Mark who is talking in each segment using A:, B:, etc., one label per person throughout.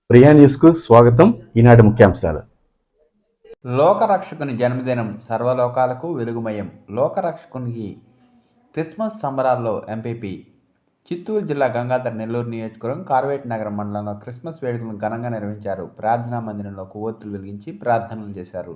A: ప్రియా న్యూస్కు స్వాగతం. ఈనాటి ముఖ్యాంశాలు.
B: లోకరక్షకుని జన్మదినం సర్వలోకాలకు వెలుగుమయం. లోకరక్షకునికి క్రిస్మస్ సంబరాల్లో ఎంపీపీ. చిత్తూరు జిల్లా గంగాధర్ నెల్లూరు నియోజకవర్గం కార్వేటి నగరం మండలంలో క్రిస్మస్ వేడుకలను ఘనంగా నిర్వహించారు. ప్రార్థనా మందిరంలో కొవ్వొత్తులు వెలిగించి ప్రార్థనలు చేశారు.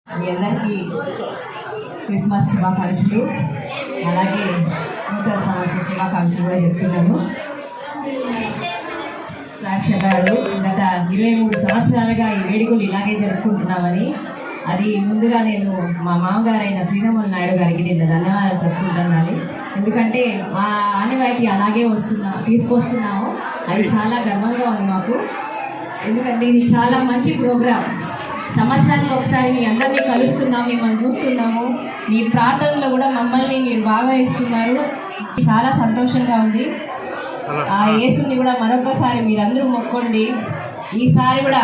C: మీ అందరికీ క్రిస్మస్ శుభాకాంక్షలు, అలాగే నూతన సంవత్సర శుభాకాంక్షలు కూడా చెప్తున్నాను. సార్ చెప్పారు, గత 23 సంవత్సరాలుగా ఈ వేడుకలు ఇలాగే జరుపుకుంటున్నామని. అది ముందుగా నేను మా మామగారైన శ్రీరాములు నాయుడు గారికి నేను ధన్యవాదాలు చెప్పుకుంటున్నాను. ఎందుకంటే ఆ ఆనవాయితీ అలాగే తీసుకొస్తున్నాము. అది చాలా గర్వంగా ఉంది మాకు. ఎందుకంటే ఇది చాలా మంచి ప్రోగ్రాం. సంవత్సరానికి ఒకసారి మీ అందరినీ కలుస్తున్నాం, మిమ్మల్ని చూస్తున్నాము. మీ ప్రార్థనలో కూడా మమ్మల్ని మీరు బాగా ఇస్తున్నారు. చాలా సంతోషంగా ఉంది. ఆ యేసుని కూడా మరొకసారి మీరందరూ మొక్కండి. ఈసారి కూడా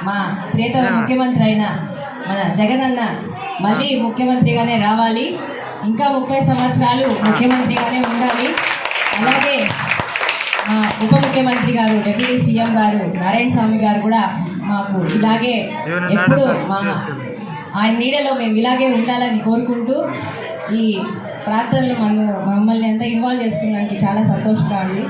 C: మా ప్రియతమ ముఖ్యమంత్రి అయిన మన జగన్ అన్న మళ్ళీ ముఖ్యమంత్రిగానే రావాలి. ఇంకా 30 సంవత్సరాలు ముఖ్యమంత్రిగానే ఉండాలి. అలాగే మా ఉప ముఖ్యమంత్రి గారు, డిప్యూటీ సీఎం గారు నారాయణ స్వామి గారు కూడా మాకు ఇలాగే ఎప్పుడు ఆయన నీడలో మేము ఇలాగే ఉండాలని కోరుకుంటూ ఈ ప్రార్థనలు మమ్మల్ని అంతా ఇన్వాల్వ్ చేసుకున్నానికి చాలా సంతోషంగా ఉంది.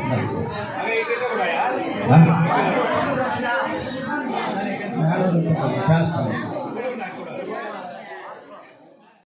D: మేడం